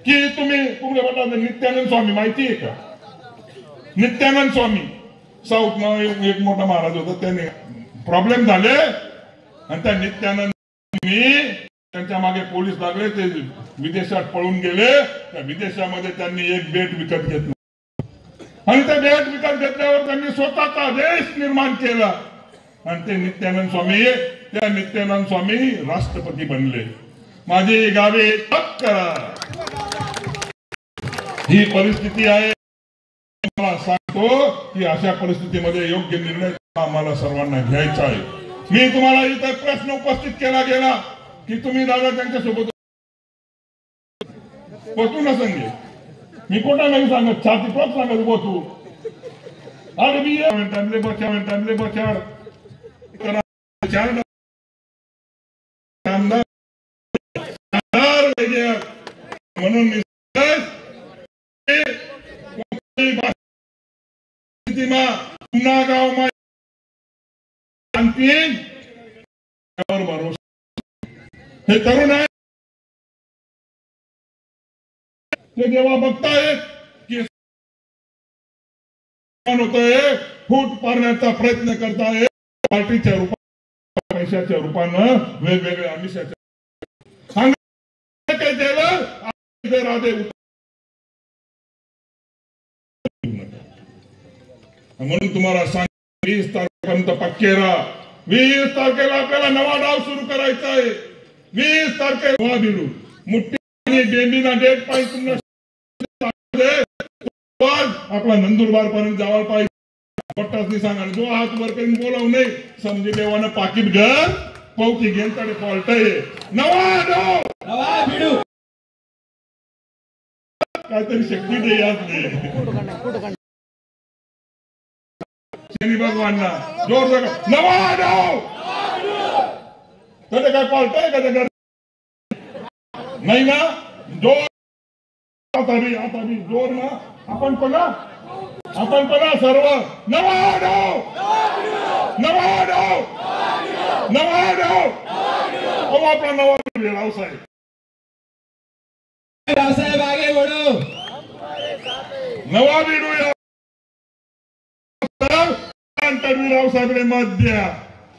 की तुम्ही नित्यानंद स्वामी माहिती आहे का? नित्यानंद स्वामी साऊथ मध्ये एक मोठा महाराज होता, त्याने प्रॉब्लेम झाले आणि त्या नित्यानंद त्यांच्या मागे पोलीस लागले, ते विदेशात पळून गेले. त्या विदेशामध्ये त्यांनी एक बेट विकत घेतलं आणि त्या बेट विकत घेतल्यावर त्यांनी स्वतःचा देश निर्माण केला आणि ते नित्यानंद स्वामी, त्या नित्यानंद स्वामी राष्ट्रपती बनले. माझी गावे करा, ही परिस्थिती आहे. मला सांगतो की अशा परिस्थितीमध्ये योग्य निर्णय आम्हाला सर्वांना घ्यायचा आहे. मी तुम्हाला इथे प्रश्न उपस्थित केला गेला की तुम्ही दादा त्यांच्यासोबत पोचू न सांगे. मी कोणा नाही सांगत, छाती पण सांगत पोचू. अरे मी बचाव म्हणून पुन्हा गाव हे तरुण आहे, ते जेव्हा बघतायत की होतोय, फूट पाडण्याचा प्रयत्न करताय पार्टीच्या रूपात, पैशाच्या रूपानं, वेगवेगळ्या आमिषाच्या म्हणून तुम्हाला सांग, 20 तारखेपर्यंत पक्के राहा. 20 तारखेला आपल्याला नवा डाव सुरू करायचा आहे. 20 तारखेला भिडू मुठ्ठी डेंबीना डेट पाहिजे, आपला नंदुरबार पर्यंत जावा पाहिजे. सांगा जो हात वर करून बोलावू नाही, समजे देवानं पाकिट घर पौकी घेऊन तडे फॉल्ट आहे. नवा डाव भिडू काहीतरी शक्ती दे यात शनी भगवानना जोर जगा नवा डाव. काय फॉल्ट आहे का त्या नाही ना? जोर आता भी जोर ना. आपण पला सर्व नवा डाव, नवा डाव, नवा डाव. आपला नवा रावसाहेब आगे बढो, नवा भिडूया. रावसाहेब मत द्या.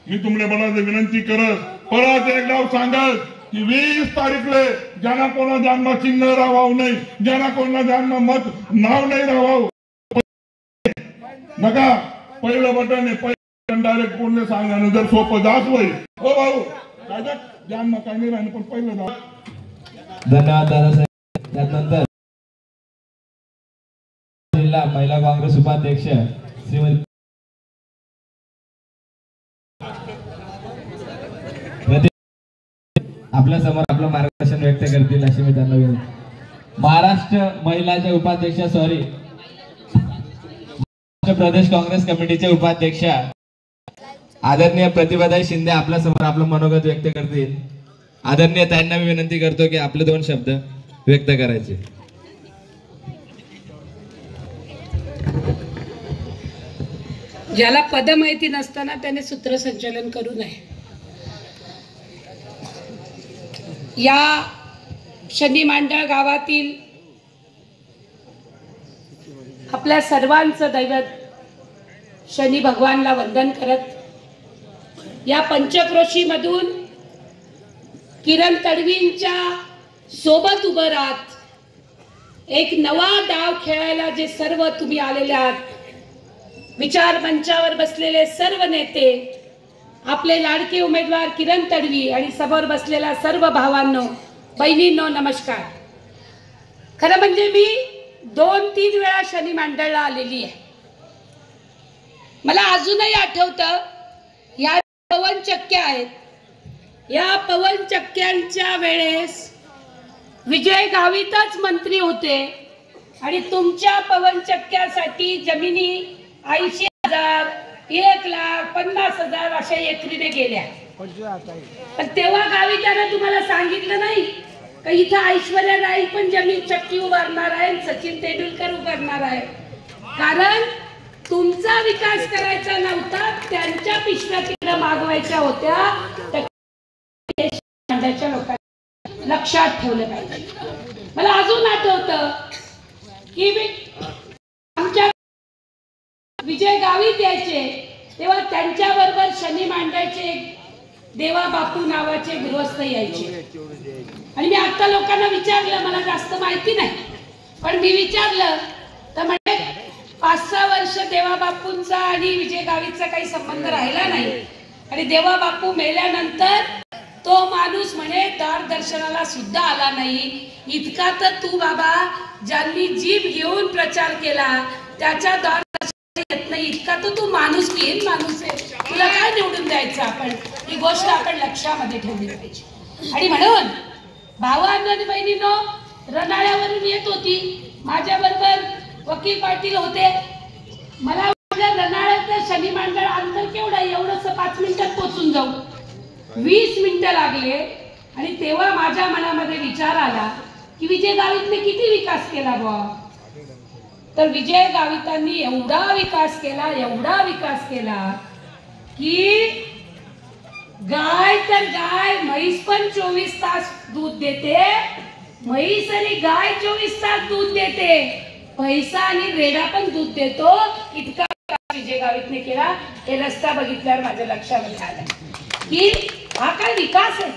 मी तुमले बनाचे विनंती करत परत एक डाव सांगत की 20 तारीखले ज्यांना कोणा जानमा चिन्ह राहावं नाही, ज्यांना कोणा जानमा मत नाव नाही राहावं नका. पहिलं बटन आहे, पहिलं डायरेक्ट कोणले सांगा जर सोपं जात होईल. हो भाऊ काय जानमा काही नाही राहिलं, पण पहिलं जाऊ. धन्यवाद दादासाहेब. त्यानंतर जिल्हा महिला काँग्रेस उपाध्यक्ष श्रीमती आपल्या समोर आपलं मार्गदर्शन व्यक्त करतील अशी मी त्यांना विनंती. महाराष्ट्र महिलाच्या उपाध्यक्ष महाराष्ट्र प्रदेश काँग्रेस कमिटीचे उपाध्यक्ष आदरणीय प्रतिभाताई शिंदे आपल्या समोर आपलं मनोगत व्यक्त करतील. आदरणीय त्यांना मी विनंती करतो की आपले 2 शब्द व्यक्त करायचे. ज्याला पद माहिती नसताना त्याने सूत्रसंचालन करू नये. या शनी मांडळ गावातील आपल्या सर्वांचं दैवत शनी भगवानला वंदन करत या पंचक्रोशीमधून किरण तडवींच्या सोबत उभं राहत एक नवा डाव खेळायला जे सर्व तुम्ही आलेले आहात, विचार मंचावर बसलेले सर्व नेते, आपले लाडके उमेदवार किरण तडवी आणि समोर बसलेल्या सर्व भावांनो, बहिणींनो नमस्कार. खरं म्हणजे मी 2-3 वेळा शनी मांडळला आलेली आहे. मला अजूनही आठवतं, या पवन चक्क्या आहेत, या पवन चक्क्यांच्या वेळेस विजय गावितच मंत्री होते आणि तुमच्या पवन चक्क्यासाठी जमिनी 80,000, 1,50,000 अशा एकरीने गेल्या. पण तेव्हा गाविताने तुम्हाला सांगितलं नाही का इथं ऐश्वर्या राय पण जमीन चक्की उभारणार आहे, सचिन तेंडुलकर उभारणार आहे. कारण तुमचा विकास करायचा नव्हता, त्यांच्या पिशव्या तिकडे मागवायच्या होत्या. लोकांनी लक्षात ठेवलं पाहिजे. मला अजून आठवतं की आमच्या विजय गावीत यायचे तेव्हा त्यांच्या बरोबर शनी मांडायचे देवा बापू नावाचे गृहस्थ यायचे आणि मी आता लोकांना विचारलं, मला जास्त माहिती नाही पण मी विचारलं तर म्हणजे 5-6 वर्ष देवा बापूंचा आणि विजय गावीतचा काही संबंध राहिला नाही आणि देवा बापू मेल्यानंतर तो माणूस म्हणे दारदर्शनाला सुद्धा आला नाही. इतका तर तू बाबा ज्यांनी जीभ घेऊन प्रचार केला त्याच्या दारदर्शनाला येत नाही, इतका तर तू माणूस घेईन माणूस आहे, तुला काय निवडून द्यायचं. आपण ही गोष्ट आपण लक्षामध्ये ठेवली पाहिजे. आणि म्हणून भावांनो आणि बहिणींनो, रनाळ्यावरून येत होती माझ्या बरोबर वकील पाटील होते. मला रनाळ्याचं शनी मांडळ अंतर केवढं आहे, एवढंसं 5 मिनिटात पोहोचून जाऊ. 20 मिनिटं लागले आणि तेव्हा माझ्या मनामध्ये विचार आला की विजय गावितने किती विकास केला बुवा. तर विजय गावितांनी एवढा विकास केला की गाय तर गाय, म्हैस पण 24 तास दूध देते, म्हैस आणि गाय 24 तास दूध देते, पैसा आणि रेडा पण दूध देतो. इतका विजय गावितने केला. हे रस्ता बघितल्यावर माझ्या लक्षामध्ये आलं की हा काय विकास आहे,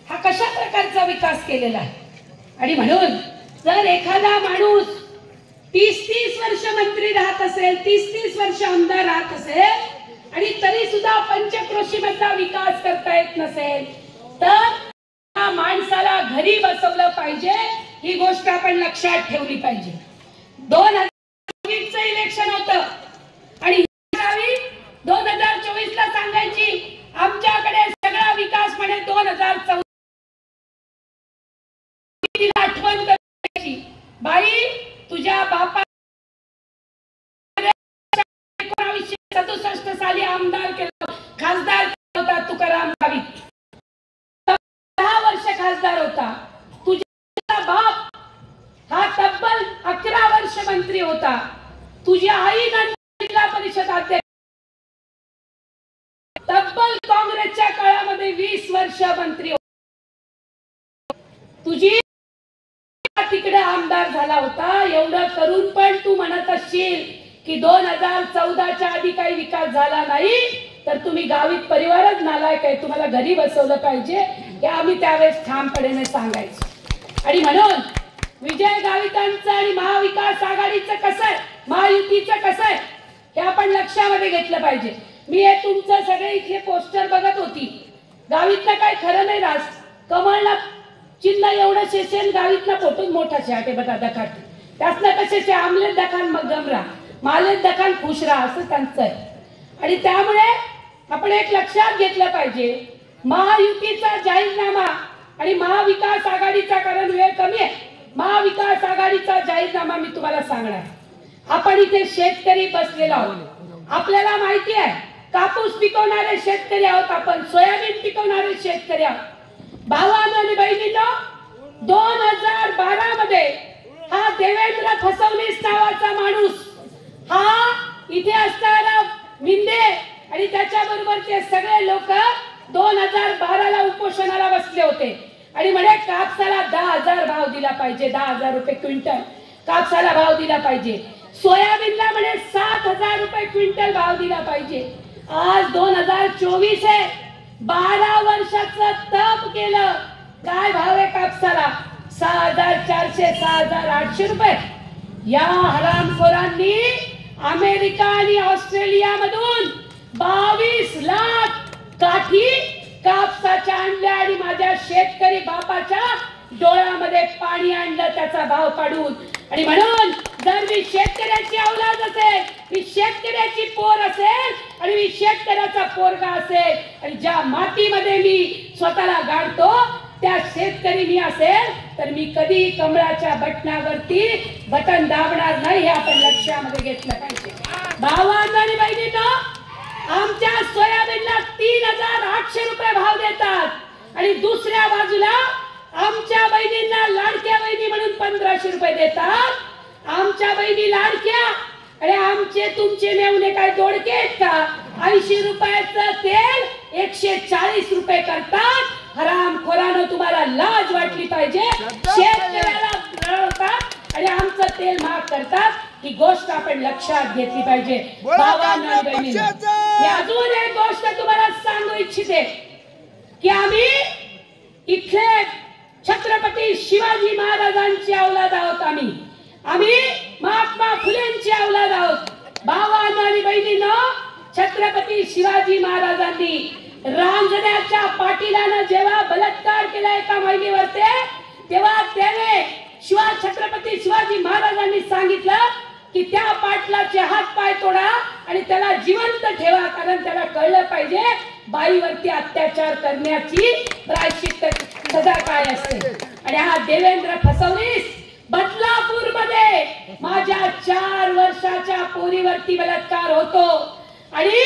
हा कशा प्रकारचा विकास केलेला आहे. आणि म्हणून जर एखादा माणूस 30-30 वर्ष मंत्री राहत असेल, 30-30 वर्ष आमदार राहत असेल आणि तरी सुद्धा पंचक्रोशीमधला विकास करता येत नसेल तर त्या माणसाला घरी बसवलं पाहिजे. ही गोष्ट आपण लक्षात ठेवली पाहिजे. 2024चं इलेक्शन होतं आणि 2024 ला सांगायची आमच्याकडे सगळा विकास म्हणे 2014 आठवण करायची. बाई तुझ्या बापा 1967 साली आमदार केलं, खासदार होता तुकाराम गावित, 10 वर्ष खासदार होता. तुझा बाप हा तब्बल 11 वर्ष मंत्री होता. तुझी आई जिल्हा परिषद अध्यक्ष, तब्बल काँग्रेसच्या काळामध्ये 20 वर्ष मंत्री होता. तुझी तिकडे आमदार झाला होता. एवढं करून पण तू म्हणत असशील की 2014च्या आधी काही विकास झाला नाही तर तुम्ही गावित परिवारच नालायक आहे, तुम्हाला घरी बसवलं पाहिजे हे आम्ही त्यावेळेस ठामपणे सांगायचो. आणि म्हणून विजय गावितांचं आणि महाविकास आघाडीचं कसं आहे, महायुतीचं कसं आहे हे आपण लक्षामध्ये घेतलं पाहिजे. मी हे तुमचं सगळे इथले पोस्टर बघत होती. गावितला काय खरं नाही राज, कमळला चिन्ह एवढं शेषेन गावितला फोटो मोठा छाटे बटा दखाटे त्यासला कशाचे आमलेट दखान मग गमरा मालेत दखान खुश राहा असं त्यांचं आहे. आणि त्यामुळे आपण एक लक्षात घेतलं पाहिजे महायुतीचा जाहीरनामा आणि महाविकास आघाडीचा, कारण वेळ कमी आहे, महाविकास आघाडीचा जाहीरनामा मी तुम्हाला सांगणार. आपण इथे शेतकरी बसलेलो आहोत, आपल्याला माहिती आहे कापूस पिकवणारे शेतकरी आहोत, आपण सोयाबीन पिकवणारे शेतकरी आहोत. भावांनो आणि बहिणींनो, 2012 मध्ये हा देवेंद्र फडणवीस नावाचा माणूस हा इथे असणारा मिंदे आणि त्याच्या बरोबरचे सगळे लोक 2012 ला उपोषणाला बसले होते आणि म्हणे कापसाला 10,000 भाव दिला पाहिजे, 10,000 रुपये क्विंटल कापसाला भाव दिला पाहिजे. सोयाबीनला म्हणे 7,000 रुपये क्विंटल भाव दिला पाहिजे. आज 2024 आहे, 12 वर्षाचं तप केलं. काय भाव आहे कापसाला? 6,400 6,800 रुपये. या हरामखोरांनी अमेरिका आणि ऑस्ट्रेलिया मधून 22 लाख काठी कापसाच्या आणल्या आणि माझ्या शेतकरी बापाच्या डोळ्यामध्ये पाणी आणलं त्याचा भाव काढून. आणि म्हणून जर मी शेतकऱ्याची औलाद असेल, मी शेतकऱ्याची पोर असेल आणि मी शेतकऱ्याचा पोरगा असेल आणि ज्या मातीमध्ये मी स्वतःला गाडतो त्या शेतकरी मी असेल तर मी कधी कमळाच्या बटनावरती बटन दाबणार नाही, हे आपण लक्षामध्ये घेतलं पाहिजे. भावांनो आणि बहिणींनो, आमच्या सोयाबीनला 3,800 रुपये भाव देतात आणि दुसऱ्या बाजूला आमच्या बहिणींना लाडक्या बहिणी म्हणून 1,500 रुपये देतात. आमच्या बहिणी लाडक्या आणि आमचे तुमचे मेवणे काय दोडके आहेत का? 80 रुपयाचं तेल 140 रुपये करतात. हरामखोरानो, तुम्हाला लाज वाटली पाहिजे. शेतकऱ्याला तेल महाग करतात ही गोष्ट आपण लक्षात घेतली पाहिजे. भावांनो आणि बहिणींनो, मी अजून एक गोष्ट तुम्हाला सांगू इच्छिते की आम्ही इथले छत्रपती शिवाजी महाराजांची औलाद आहोत. आम्ही महात्मा फुलेंची औलाद आहोत. भावांनो आणि बहिणींनो, छत्रपती शिवाजी महाराजांनी रांजण्याच्या पाटीलानं जेव्हा बलात्कार केला एका महिलेवरती, तेव्हा त्याने छत्रपती शिवाजी महाराजांनी सांगितलं की त्या पाटलाचे हात पाय तोडा आणि त्याला जिवंत ठेवा, कारण त्याला कळलं पाहिजे बाईवरती अत्याचार करण्याची प्रायश्चित्त सजा काय असते. आणि हा देवेंद्र फडणवीस बदलापूर मध्ये माझ्या 4 वर्षाच्या पोरीवरती बलात्कार होतो आणि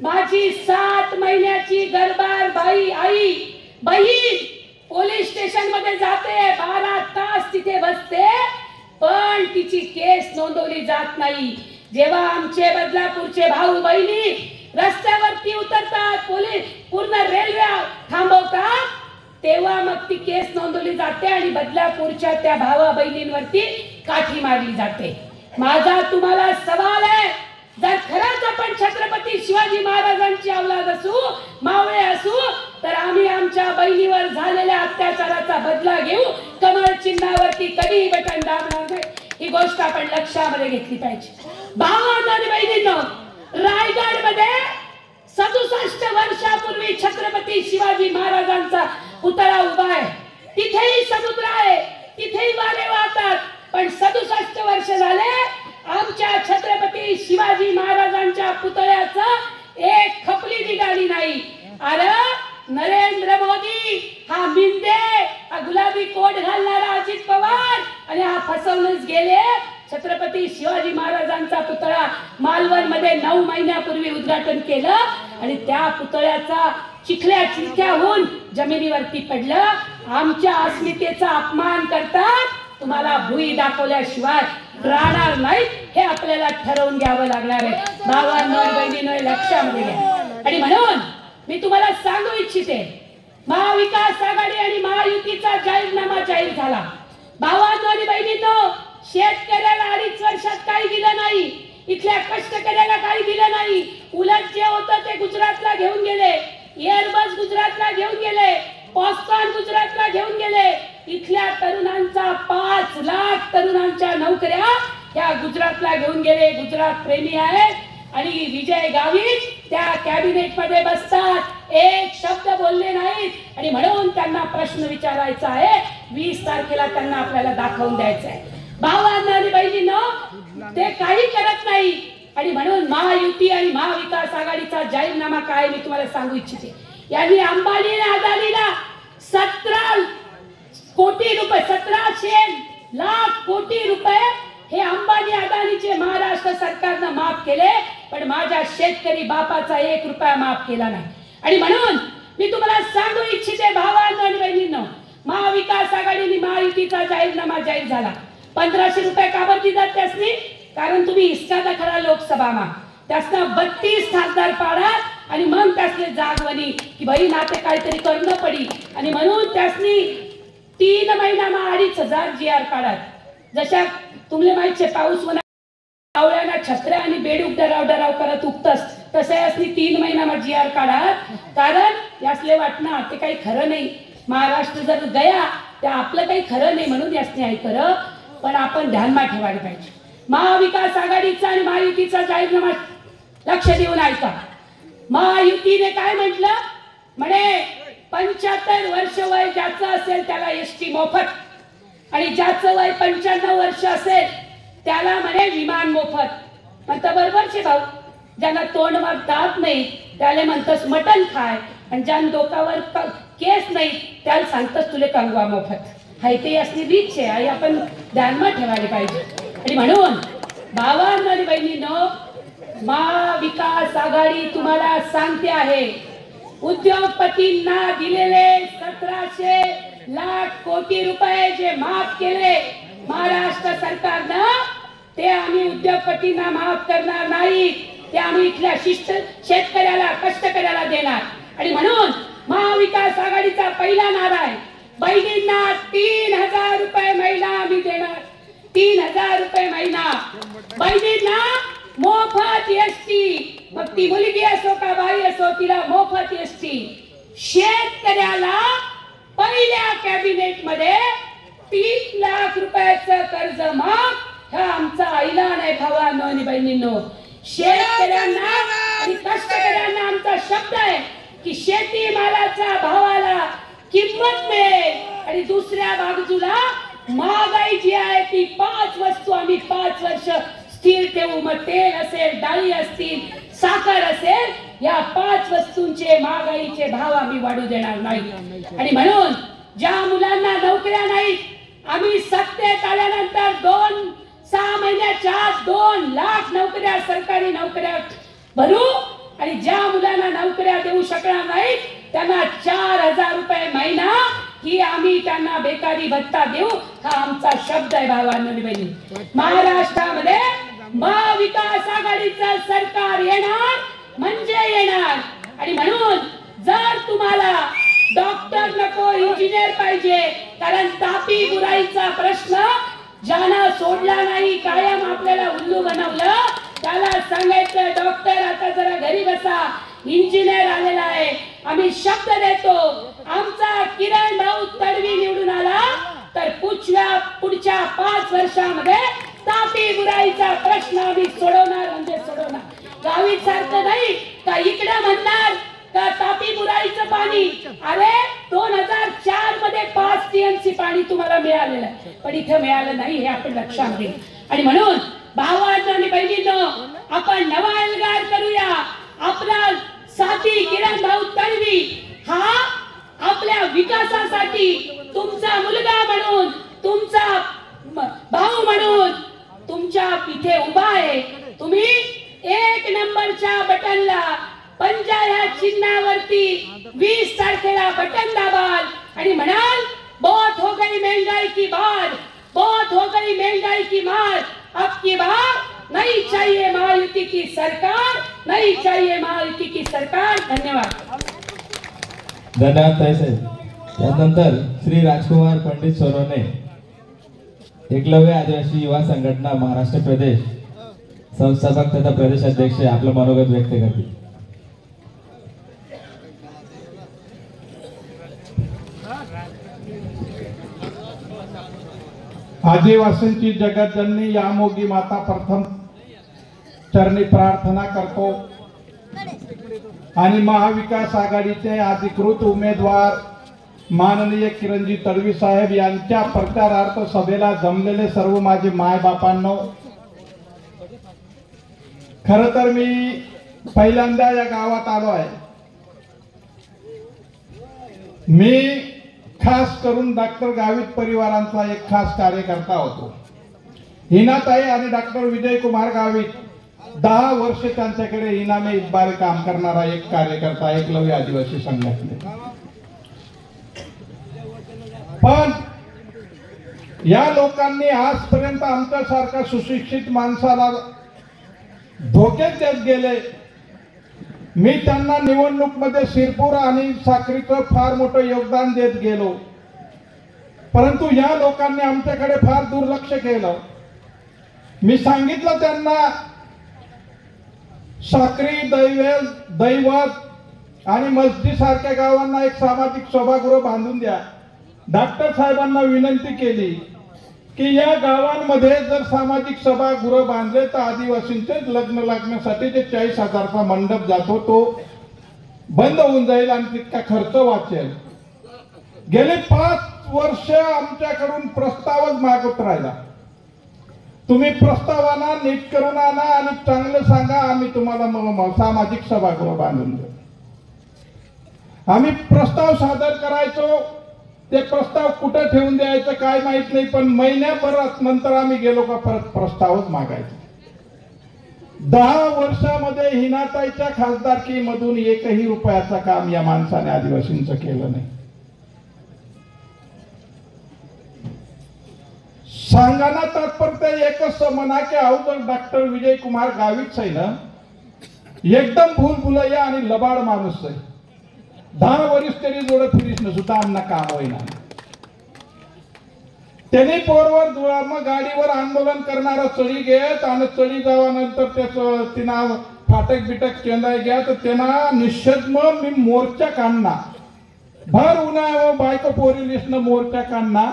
माझी 7 महिन्याची गर्भार बाई आई बहीण पोलीस स्टेशन मध्ये जाते, 12 तास तिथे बसते, पण तिची केस नोंदवली जात नाही. जेव्हा आमचे बदलापूरचे भाऊ बहिणी रस्त्यावरती उतरतात, पोलीस पूर्ण रेल्वे थांबवतात, तेव्हा मग ती केस नोंदवली जाते आणि बदलापूरच्या त्या भावा बहिणींवरती काठी मारली जाते. माझा तुम्हाला सवाल आहे, जर खरंच आपण छत्रपती शिवाजी महाराजांची औलाद असू, मावळे असू, तर आम्ही आमच्या बहिणीवर झालेल्या अत्याचाराचा बदला घेऊ. कमळ चिन्हावरती कधीही बटन दाबणार नाही, ही गोष्ट आपण लक्षामध्ये घेतली पाहिजे. भावांनो आणि बहिणींनो, रायगड मध्ये 67 वर्षापूर्वी छत्रपती शिवाजी महाराजांचा पुतळा उभा आहे. तिथेही समुद्र आहे, तिथेही वारे वाहतात, पण 67 वर्ष झाले आमच्या छत्रपती शिवाजी महाराजांच्या पुतळ्याचं एक खपली निघाली नाही. अरे नरेंद्र मोदी हा मिंदे, हा गुलाबी कोट घालणारा अजित पवार आणि हा फसवणूक गेले. छत्रपती शिवाजी महाराजांचा पुतळा मालवण मध्ये 9 महिन्यापूर्वी उद्घाटन केलं आणि त्या पुतळ्याचा चिखल्या होऊन जमिनीवरती पडलं. आमच्या अस्मितेचा अपमान करतात, तुम्हाला भुई दाखवल्याशिवाय राहणार नाही, हे आपल्याला ठरवून घ्यावं लागणार आहे. भावांनो आणि बहिणींनो, लक्षामध्ये घ्या. आणि म्हणून मी तुम्हाला सांगू इच्छिते, महाविकास आघाडी आणि महायुतीचा जाहीरनामा जाहीर झाला. भावांनो आणि बहिणींनो, शेतकऱ्याला 2.5 वर्षात काही दिलं नाही, इथल्या कष्टकऱ्याला काही दिलं नाही. उलट जे होतं ते गुजरातला घेऊन गेले, एअरबस गुजरातला घेऊन गेले, पॉस्कॉन गुजरातला घेऊन गेले. इथल्या तरुणांचा 5 लाख तरुणांच्या नोकऱ्या त्या गुजरातला घेऊन गेले. गुजरात प्रेमी आहेत आणि विजय गावित त्या कॅबिनेट मध्ये बसतात, एक शब्द बोलले नाहीत. आणि म्हणून त्यांना प्रश्न विचारायचा आहे, 20 तारखेला त्यांना आपल्याला दाखवून द्यायचं आहे. भावांनो आणि बहिणींनो, ते काही करत नाही. आणि म्हणून महायुती आणि महाविकास आघाडीचा जाहीरनामा काय मी तुम्हाला सांगू इच्छिते. यांनी अंबानी आणि अदानीला 17 कोटी रुपये, 1700 लाख कोटी रुपये हे अंबानी अदानीचे महाराष्ट्र सरकारनं माफ केले, पण माझ्या शेतकरी बापाचा 1 रुपया माफ केला नाही. आणि म्हणून मी तुम्हाला सांगू इच्छिते, भावांनो आणि बहिणींनो, महाविकास आघाडीने महायुतीचा जाहीरनामा जाहीर झाला. 1500 रुपये का बरं दिलात त्यासनी? कारण तुम्ही हिस्सा दाखला लोकसभामा त्यासना 32 खासदार पाडात आणि मग त्यासले जागवणी की भाई नाते काहीतरी करणं पडी. आणि म्हणून त्यासनी 3 महिन्यामा 2500 GR काढात. जशा तुमले माहिती पाऊस आवळ्याना छत्र्या आणि बेडूक डराव करत उगतस, तसे यासनी 3 महिन्यामा GR काढात. कारण यासले वाटणार ते काही खरं नाही, महाराष्ट्र जर गया त्या आपलं काही खरं नाही, म्हणून यासनी आहे खरं. पण आपण ध्यानमा ठेवायला पाहिजे. महाविकास आघाडीचा आणि महायुतीचा जाहीरनामा लक्ष देऊन ऐका. महायुतीने काय म्हटलं, म्हणे 75 वर्ष वय ज्याचं असेल त्याला ST मोफत, आणि ज्याचं वय 95 वर्ष असेल त्याला म्हणे विमान मोफत. म्हणतं बरोबरचे भाऊ, ज्यांना तोंडवर दात नाही त्याला म्हणतस मटण खाय, आणि ज्यांना डोकावर केस नाही त्याला सांगतस तुले कंगवा मोफत. हाय ते असली रीच आहे, आपण ध्यानमा ठेवायला पाहिजे. आणि म्हणून भावांनो आणि बहिणींनो, महाविकास आघाडी तुम्हाला सांगते आहे, उद्योगपतींना दिलेले 1700 लाख कोटी रुपये जे माफ केले महाराष्ट्र सरकारनं, ते आम्ही उद्योगपतींना माफ करणार नाही, ते आम्ही इथल्या शेतकऱ्याला कष्टकऱ्याला देणार. आणि म्हणून महाविकास आघाडीचा पहिला नारा आहे, बहिणींना 3000 रुपये महिना आम्ही देणार. 3000 रुपये महिना, बहिणींना मोफत एसटी, मग ती मुलगी असो का बाई असो तिला मोफत एसटी. शेतकऱ्याला पहिल्या कॅबिनेट मध्ये 3 लाख रुपयाचं कर्ज माफ. हा आमचा ऐलान आहे भावांनो आणि बहिणींनो. शेतकऱ्यांना आणि कष्टकऱ्यांना आमचा शब्द आहे की शेतीमालाच्या भावाला किंमत मिळेल आणि दुसऱ्या बाजूला महागाई जी आहे ती 5 वस्तू आम्ही 5 वर्ष स्थिर ठेवू. मग तेल असेल, डाळी असतील, साखर असेल, या 5 वस्तूंचे महागाईचे भाव आम्ही वाढू देणार नाही. आणि म्हणून ज्या मुलांना नोकऱ्या नाहीत आम्ही सत्तेत आल्यानंतर 6 महिन्याच्या 2 लाख नोकऱ्या, सरकारी नोकऱ्या भरू आणि ज्या मुलांना नोकऱ्या देऊ शकणार नाहीत त्यांना 4000 रुपये महिना ही आम्ही त्यांना बेकारी भत्ता देऊ. हा आमचा शब्द आहे भावांनो आणि बहिणी. महाराष्ट्रामध्ये महाविकास आघाडीचं सरकार येणार म्हणजे येणार. आणि म्हणून जर तुम्हाला डॉक्टर नको इंजिनियर पाहिजे, कारण तापी बुराईचा प्रश्न ज्यानं सोडला नाही, कायम आपल्याला उल्लू बनवलं, त्याला सांगायचं डॉक्टर आता जरा घरी बसा, इंजिनियर आलेला आहे. आम्ही शब्द देतो आमचा किरण भाऊ तडवी निवडून आला तर पुढच्या 5 वर्षामध्ये तापी बुराईचा प्रश्न आम्ही सोडवणार म्हणजे सोडवणार. गावीत सारखं नाही का इकडे म्हणणार का तापी बुराईचं पाणी, अरे 2004 मध्ये 5 TMC पाणी तुम्हाला मिळालेलं आहे, पण इथे मिळालं नाही हे आपण लक्षात घेऊ. आणि म्हणून भावांनो आणि बहिणींनो आपण नवा एल्गार करूया. आपला साथी किरण भाऊ तडवी हा आपल्या विकासासाठी तुमचा मुलगा म्हणून, तुमचा भाऊ म्हणून तुमच्या इथे उभा आहे. तुम्ही 1 नंबरच्या बटनला पंजा ह्या चिन्हावरती 20 तारखेला बटन दाबाल आणि म्हणाल बहुत हो गई महंगाई की बात, बहुत हो गई महंगाई की मार, अब की बार नहीं चाहिए महायुति की सरकार, नहीं चाहिए महायुति की सरकार. धन्यवाद. धन्यवाद ताई साहेब. त्यानंतर श्री राजकुमार पंडित सोनवणे, एकलव्य आदिवासी युवा संघटना महाराष्ट्र प्रदेश संस्थापक तथा प्रदेश अध्यक्ष आपलं मनोगत व्यक्त करतील. आदिवासींची जगतजननी यामोगी माता प्रथम चरणी प्रार्थना करतो आणि महाविकास आघाडीचे अधिकृत उमेदवार माननीय किरणजी तडवी साहेब यांच्या प्रचारार्थ सभेला जमलेले सर्व माझे मायबापांनो, खरं तर मी पहिल्यांदा या गावात आलो आहे. मी खास करून डॉक्टर गावित परिवारांचा एक खास कार्यकर्ता होतो. हिनाताई आणि डॉक्टर विजय कुमार गावित 10 वर्ष त्यांच्याकडे इनामे इतबारे काम करणारा एक कार्यकर्ता एकलव्य आदिवासी संघटनेत. पण या लोकांनी आजपर्यंत आमच्यासारख्या सुशिक्षित माणसाला धोक्यात देत गेले. मी त्यांना निवडणूक मध्ये शिरपूर आणि साक्रीचं फार मोठं योगदान देत गेलो, परंतु या लोकांनी आमच्याकडे फार दुर्लक्ष केलं. मी सांगितलं त्यांना साक्री, दैवत आणि मस्जिद सारख्या गावांना एक सामाजिक सभागृह बांधून द्या. डॉक्टर साहेबांना विनंती केली की या गावांमध्ये जर सामाजिक सभागृह बांधले तर आदिवासींचे लग्न लागण्यासाठी जे 40,000चा मंडप जातो तो बंद होऊन जाईल आणि तितका खर्च वाचेल. गेले 5 वर्ष आमच्याकडून प्रस्तावच मागत राहिला. तुम्ही प्रस्तावाना नीट करून आणा आणि चांगलं सांगा, आम्ही तुम्हाला सामाजिक सभागृह बांधून देऊ. आम्ही प्रस्ताव सादर करायचो, ते प्रस्ताव कुठे ठेवून द्यायचं काय माहित नाही, पण महिन्याभरात नंतर आम्ही गेलो का परत प्रस्तावच मागायचो. 10 वर्षामध्ये हिनाताईच्या खासदारकीमधून 1ही रुपयाचं काम या माणसाने आदिवासींचं केलं नाही. सांगाना तात्पर्य एकच म्हणा की अवघड डॉक्टर विजय कुमार गावित आहे ना, एकदम भूलभुलैया आणि लबाड माणूस आहे. 10 वर्ष तरी जोडत फिरीस न सुद्धा आमना काम होईना. त्यांनी पोरवर मग गाडीवर आंदोलन करणारा चढी घेत आणि चढी जावानंतर त्याचं तिना फाटक बिटक केंद्र घ्या तर त्यांना निषेध मग मी मोर्चा काढणार भर उन्हाळ्यावर बायको पोरी लिस्टनं मोर्चा काढणार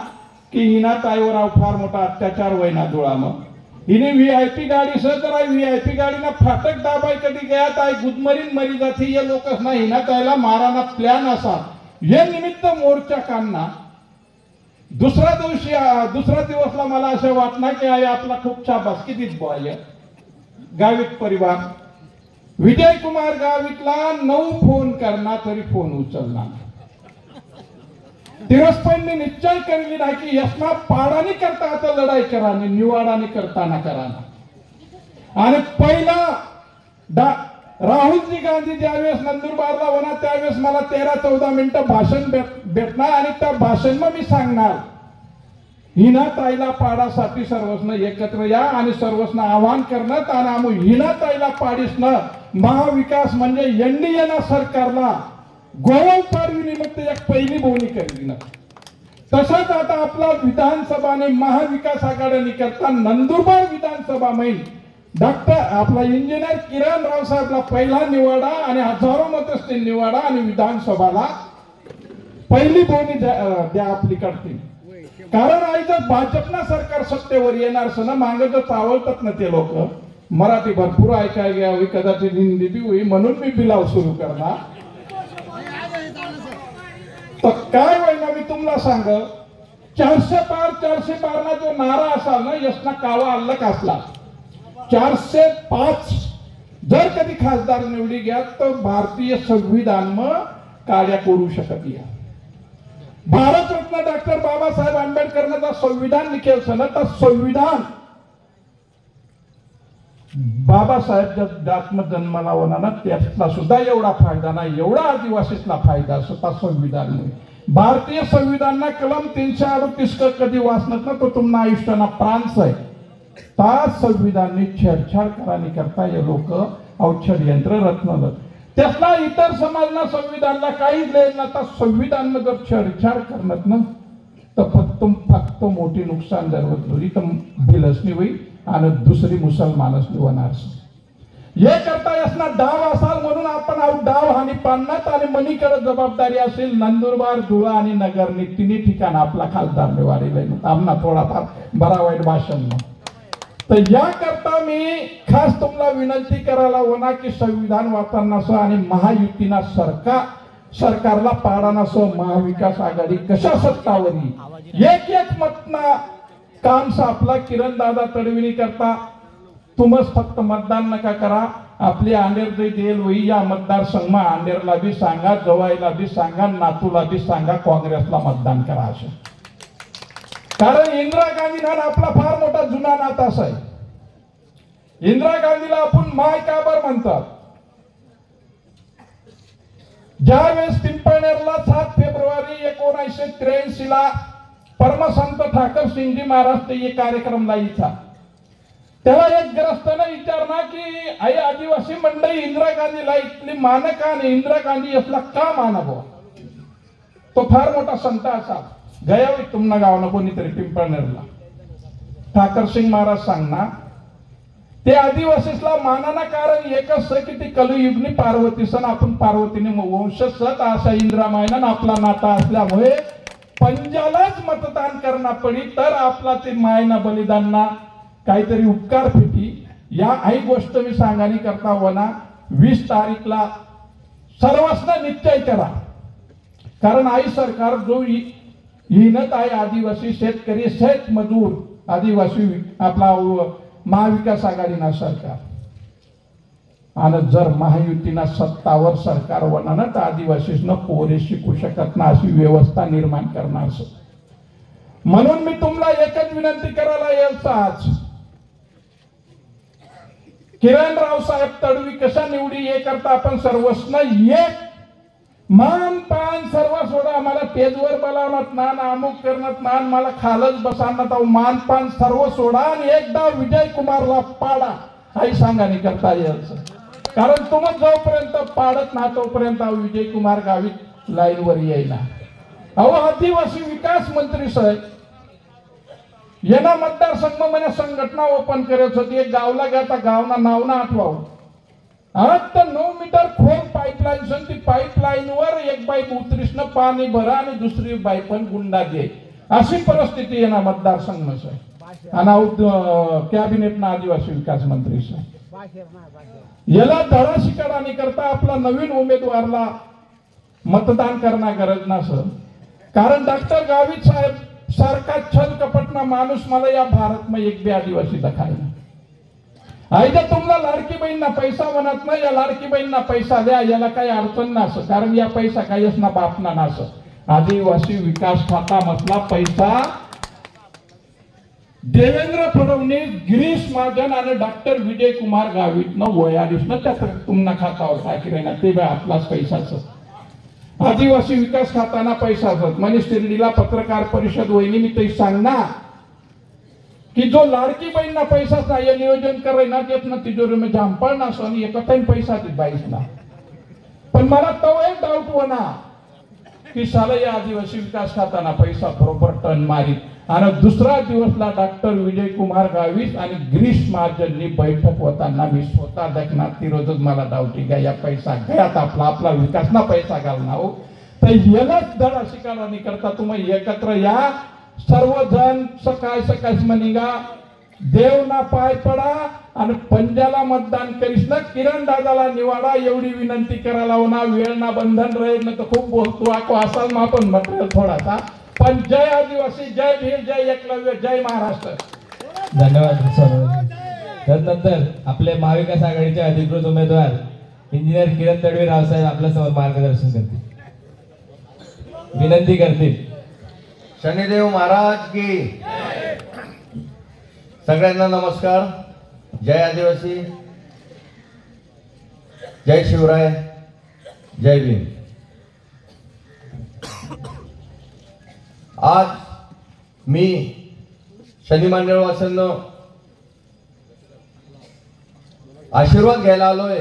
की हिना ताईवर फार मोठा अत्याचार वयना धुळा मग हिने VIP गाडी सह तर VIP गाडीना फाटक दाबाय कधी गया ताई गुदमरीन मरी जाती ये लोकच ना हिना ताईला माराना प्लॅन असा हे निमित्त मोर्चा काढणार दुसरा दिवसला मला असं वाटणार की आई आपला खूप छापास कितीच बॉय गावित परिवार विजय कुमार गावितला 9 फोन करणार तरी फोन उचलणार तिरस्पैंनी निश्चय केली नाही की यसना पाडानी करता आता लढाई करा आणि निवाडानी करताना करा आणि पहिला राहुलजी गांधी ज्यावेळेस नंदुरबारला होणार त्यावेळेस मला 13-14 मिनिटं भाषण भेटणार आणि त्या भाषणात मी सांगणार हिना ताईला पाडासाठी सर्वस्न एकत्र या आणि सर्वस्न आवाहन करण्यात आणि आम्ही हिना ताईला पाडीसनं महाविकास म्हणजे NDA सरकारला गोवा पाडवी निमित्त एक पहिली बोनी केली तसंच आता आपला विधानसभाने महाविकास आघाडीने करता नंदुरबार विधानसभा मैन डॉक्टर आपला इंजिनियर किरण राव साहेबला पहिला निवाडा आणि हजारो मतस्थिर निवाडा आणि विधानसभाला पहिली बोनी द्या आपली करतील कारण आई जर भाजपना सरकार सत्तेवर येणार सण मागे जर चावलतात ना ते लोक मराठी भरपूर ऐकायला घ्यावी कदाचित हिंदी बी होई म्हणून मी बिलाव सुरू करणार तर काय होईना मी तुम्हाला सांग 400 पार ना जो नारा असाल ना यसना कावा अल्लक असला 405 जर कधी खासदार निवडी घ्या तर भारतीय संविधान मग कार्य करू शकत या भारतरत्न डॉक्टर बाबासाहेब आंबेडकर संविधान लिखेल सन तर संविधान बाबासाहेब जब आत्म जन्माला होणार ना त्यातला सुद्धा एवढा फायदा नाही एवढा आदिवासीतला फायदा स्वतः संविधान भारतीय संविधान कलम 338 का कधी वाचणार ना तो तुम्हाला आयुष्याना प्रांत आहे ता संविधान छेडछाड करानी करता ये लोक औषध यंत्र रत्न त्यातला इतर समाजना संविधानला काहीच लेन ना संविधान जर छेडछाड करणार ना तर फक्त मोठी नुकसान जरवत तर भिलसनी होईल आणि दुसरी मुसलमानच होणार हे करता असणार डाव असाल म्हणून आपण डाव हानी पाडण्यात आणि मनीकडे जबाबदारी असेल नंदुरबार धुळा आणि नगरनी तिन्ही ठिकाण आपला खासदार निवाडीला आमना थोडाफार बरा वाईट भाषण तर याकरता मी खास तुम्हाला विनंती करायला होणार की संविधान वाचताना आणि महायुतीना सरकारला पाडानासह महाविकास आघाडी कशा सत्तावरी एक मतना काम सापला किरण दादा तडविणी करता तुम्हाला फक्त मतदान नका करा आपली आंडेर जे देल होई या मतदारसंघ आंडेरला बी सांगा जवाईला बी सांगा नातूला बी सांगा काँग्रेसला मतदान करा असं कारण इंदिरा गांधींना आपला फार मोठा जुना नाता आहे इंदिरा गांधीला आपण माय काबर म्हणतात ज्यावेळेस पिंपळनेरला 7 फेब्रुवारी 1983 ला परमसंत ठाकर सिंगजी महाराज ते ये कार्यक्रम लाईचा त्याला एक ग्रस्ताने विचारना की आई आदिवासी मंडळी इंदिरा गांधीला इतली मानका आणि इंदिरा गांधी असला का मानावं तो फार मोठा संत असा गया तुमना गावना कोणीतरी पिंपळनेरला ठाकर सिंग महाराज सांगना ते आदिवासीला मानाना कारण एकच की ती कलयुगनी पार्वती सण आपण पार्वतीने वंशज सत असा इंदिरा मायना आपला नाता असल्यामुळे पंजालाच मतदान करना पडी तर आपला ते मायना बलिदानना काहीतरी उपकार फिटी या आई गोष्ट मी सांगानी करता होना 20 तारीखला सर्वांना निश्चय करा कारण आई सरकार जो हिनत आहे आदिवासी शेतकरी शेत मजूर आदिवासी आपला महाविकास आघाडीना सरकार आणि जर महायुतीना सत्तावर सरकार होणार तर आदिवासींना पोरे शिकू शकत ना अशी व्यवस्था निर्माण करणार म्हणून मी तुम्हाला एकच विनंती करायला येईल आज किरण राव साहेब तडवी कशा निवडी हे करता आपण सर्वस्न एक मान पान सर्व सोडा आम्हाला पेजवर बोलावणार ना अमुक करणार ना मला खालच बसवणार मान पान सर्व सोडा आणि एकदा विजय कुमारला पाडा आई सांगानी करता येईल कारण तुम्ही जोपर्यंत पाडत ना तोपर्यंत विजय कुमार गावित लाईन वर येईना अहो आदिवासी विकास मंत्री साहेब येना मतदारसंघ म्हणे संघटना ओपन करायची होती. एक गावला गेला, गावना नाव ना आठवावं. आज तर 9 मीटर खोल पाईपलाईन, ती पाईपलाईन वर एक बाई उतरीसनं पाणी भरा आणि दुसरी बाई पण गुंडा घे, अशी परिस्थिती येना मतदारसंघ आणि कॅबिनेटना आदिवासी विकास मंत्री याला धडा शिकाडानी करता आपला नवीन उमेदवारला मतदान करना गरज नसं. कारण डॉक्टर गावित साहेब सारखा छल कपटना माणूस मला या भारत में एक भी आदिवासी दिखायला. आयदा तुम्हाला लाडकी बहीणना पैसा म्हणत नाही, या लाडकी बहीणना पैसा द्या, याला काही अडचण नसं. कारण या पैसा काहीच ना बापना नसं. आदिवासी विकास खाता मधला पैसा देवेंद्र फडणवीस, गिरीश महाजन आणि डॉक्टर विजय कुमार गावित न वयाडीसनं त्या तुम्हाला खातावर टाकले ना, ते आपलाच पैसाच. आदिवासी विकास खाताना पैसा मनीष तिरडीला पत्रकार परिषद वहिनी मी ते सांगना की जो लाडकी बहीणना पैसा नाही नियोजन करायना देत ना तिजोरी में जांपळ ना सोनी एकटाईन पैसा देत बाईस ना. पण मला तो एक डाऊट होना की साला या आदिवासी विकास खाताना पैसा बरोबर टन मारीत आणि दुसरा दिवसला डॉक्टर विजय कुमार गावित आणि गिरीश महाजननी बैठक होताना मी स्वतः देखना ती रोजच मला डाऊट घ्या या पैसा गयात आपला विकासना पैसा घालना हो. तर यालाच धडा शिकायला करता तुम्ही एकत्र या सर्वजण सकाळ सकाळ म्हणीगा देवना पाय पडा आणि पंजाला मतदान करीस ना. किरण दादाला निवाडा एवढी विनंती करायला होना. वेळ ना बंधन राहील ना तर खूप बोलतो आको असाल मा पण मटेरियल थोडासा. पण जय आदिवासी, जय भील, जय एकलव्य, जय महाराष्ट्र. धन्यवाद सर. त्यानंतर आपले महाविकास आघाडीचे अधिकृत उमेदवार इंजिनियर किरण तडवी रावसाहेब आपल्या समोर मार्गदर्शन करतील, विनंती करतील. शनिदेव महाराज की. सगळ्यांना नमस्कार. जय आदिवासी, जय शिवराय, जय भीम. आज मी शनी मांडळवासींना आशीर्वाद घ्यायला आलोय.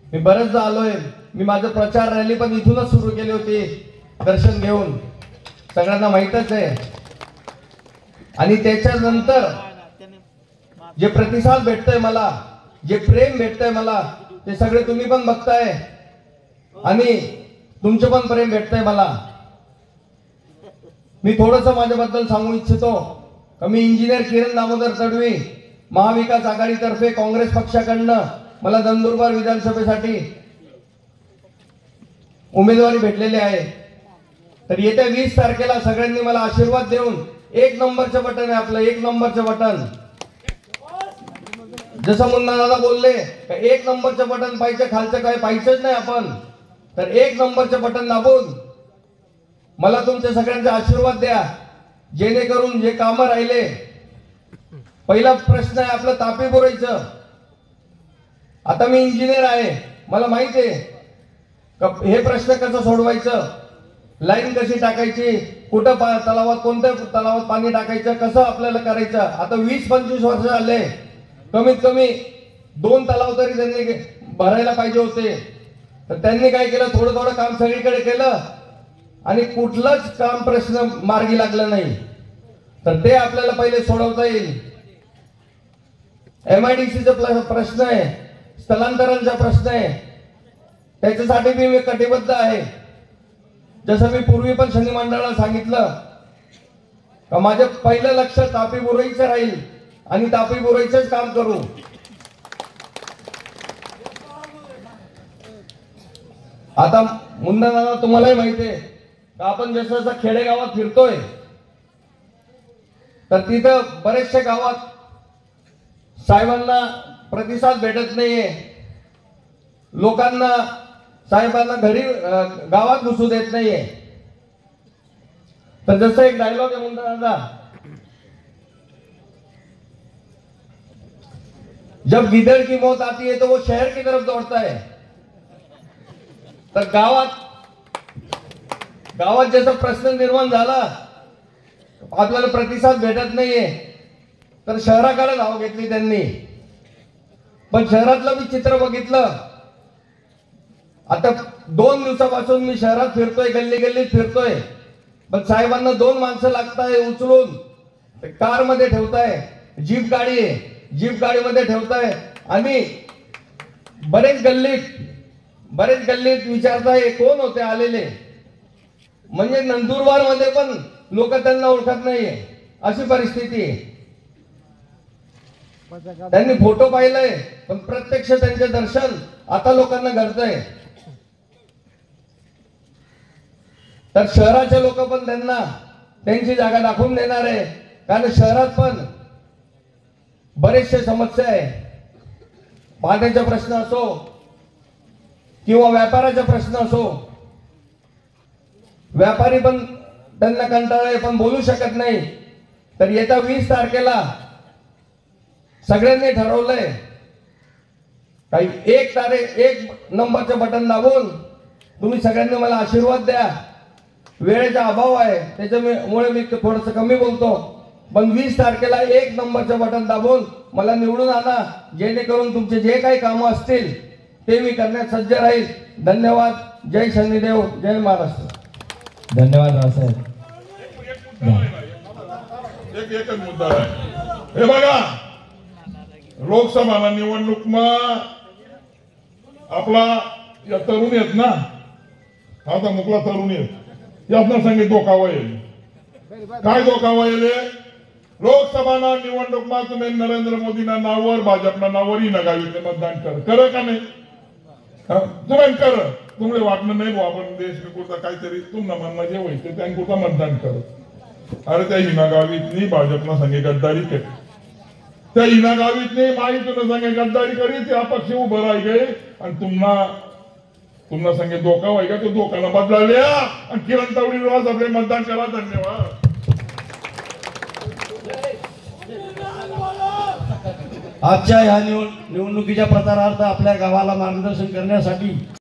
मी बरेचदा आलोय. मी माझं प्रचार रॅली पण इथूनच सुरू केली होती दर्शन घेऊन, सगळ्यांना माहीतच आहे. आणि त्याच्यानंतर जे प्रतिसाद भेटतंय मला, जे प्रेम भेटतंय मला, ते सगळे तुम्ही पण बघताय आणि तुमचं पण प्रेम भेटतंय मला. मी थोडंसं माझ्याबद्दल सांगू इच्छितो का मी इंजिनियर किरण दामोदर तडवी, महाविकास आघाडीतर्फे काँग्रेस पक्षाकडनं मला नंदुरबार विधानसभेसाठी उमेदवारी भेटलेली आहे. तर येत्या 20 तारखेला सगळ्यांनी मला आशीर्वाद देऊन 1 नंबरचं बटन आहे आपलं, 1 नंबरचं बटन. जसं मुन्ना दादा बोलले 1 नंबरचं बटन पाहिजे, खालचं काय पाहिजेच नाही आपण. तर 1 नंबरचं बटन दाबून मला तुमच्या सगळ्यांचा आशीर्वाद द्या, जेणेकरून जे कामं राहिले. पहिला प्रश्न आहे आपलं तापी बोरायचं. आता मी इंजिनियर आहे, मला माहिती आहे का हे प्रश्न कसं सोडवायचं, लाईन कशी टाकायची, कुठं तलावात, कोणत्या तलावात पाणी टाकायचं, कसं आपल्याला करायचं. आता 20-25 वर्ष झाले, कमीत कमी 2 तलाव तरी त्यांनी भरायला पाहिजे होते. तर त्यांनी काय केलं, थोडं थोडं काम सगळीकडे केलं आणि कुठलाच काम प्रश्न मार्गी लागला नाही. तर ते आपल्याला पहिले सोडवता येईल. MIDCचा प्रश्न आहे, स्थलांतरांचा प्रश्न आहे, त्याच्यासाठी मी कटिबद्ध आहे. जसं मी पूर्वी पण शनी मंडळाला सांगितलं का माझं पहिलं लक्ष तापी बोराईचं राहील आणि तापी बोराईचंच काम करू. आता मुन्ना दादा तुम्हालाही माहिती आहे का आपण जसं जसं खेडेगावात फिरतोय तर तिथं बरेचशा गावात साहेबांना प्रतिसाद भेटत नाहीये. लोकांना साहेबांना घरी गावात घुसू देत नाहीये. तर जसं एक डायलॉग आहे मुन्ना दादा, जब गिदड़ की मौत आती है तो वो शहर की तरफ दौड़ता है. तर गावात जसा प्रश्न निर्माण झाला, आपल्याला प्रतिसाद भेटत नाहीये, तर शहराकडे धाव घेतली त्यांनी. पण शहरातलं मी चित्र बघितलं. आता 2 दिवसापासून मी शहरात फिरतोय, गल्ली गल्लीत फिरतोय, पण साहेबांना 2 माणसं लागताय उचलून कार मध्ये ठेवताय, जीप गाडी आहे, जीप गाडीमध्ये ठेवताय आणि बरेच गल्लीत विचारताय कोण होते आलेले. म्हणजे नंदुरबार मध्ये पण लोक त्यांना ओळखत नाहीये अशी परिस्थिती आहे. त्यांनी फोटो पाहिलाय पण प्रत्यक्ष त्यांचे दर्शन आता लोकांना घडतंय. तर शहराचे लोक पण त्यांना त्यांची जागा दाखवून देणार आहे. कारण शहरात पण बरेचसे समस्या आहे. पाण्याचा प्रश्न असो किंवा व्यापाराचा प्रश्न असो. व्यापारी पण त्यांना कंटाळा आहे पण बोलू शकत नाही. तर येत्या 20 तारखेला सगळ्यांनी ठरवलंय काही एक नंबरचं बटन दाबून तुम्ही सगळ्यांनी मला आशीर्वाद द्या. वेळेचा अभाव आहे त्याच्यामुळे मी थोडंसं कमी बोलतो. पण 20 तारखेला 1 नंबरचं बटन दाबून मला निवडून आणा. जेणेकरून तुमचे जे काही कामं असतील ते मी करण्यास सज्ज राहील. धन्यवाद. जय शनिदेव, जय महाराष्ट्र. धन्यवाद रावसाहेब. एकच मुद्दा आहे. हे बघा, लोकसभा निवडणूक मग आपला या तरुण आहेत ना, आता मुकला तरुण आहेत यातनं सांगितलं धोका येईल. काय धोका येईल? लोकसभा निवडणूक मा तुम्ही नरेंद्र मोदीना नावावर भाजपना नावावर ही नगावी मतदान कर का नाही? तुम्ही कर. तुम्हाला वाटणं नाही आपण देश कुठचा काहीतरी तुम्हाला म्हणणं जे व्हायचं त्यांकुरता मतदान कर. अरे त्या हिना गावीतनी भाजपना संगे गद्दारी केली. त्या हिना गावीतनी माहितीनं संगे गद्दारी करी ते अपक्ष उभं राही गए आणि तुम्हाला संगे धोका व्हाय का तो धोकाला बदलाल्या आणि किरण तावडी रोज आपले मतदान करा. धन्यवाद. आजच्या ह्या निवडणुकीच्या प्रचारार्थ आपल्या गावाला मार्गदर्शन करण्यासाठी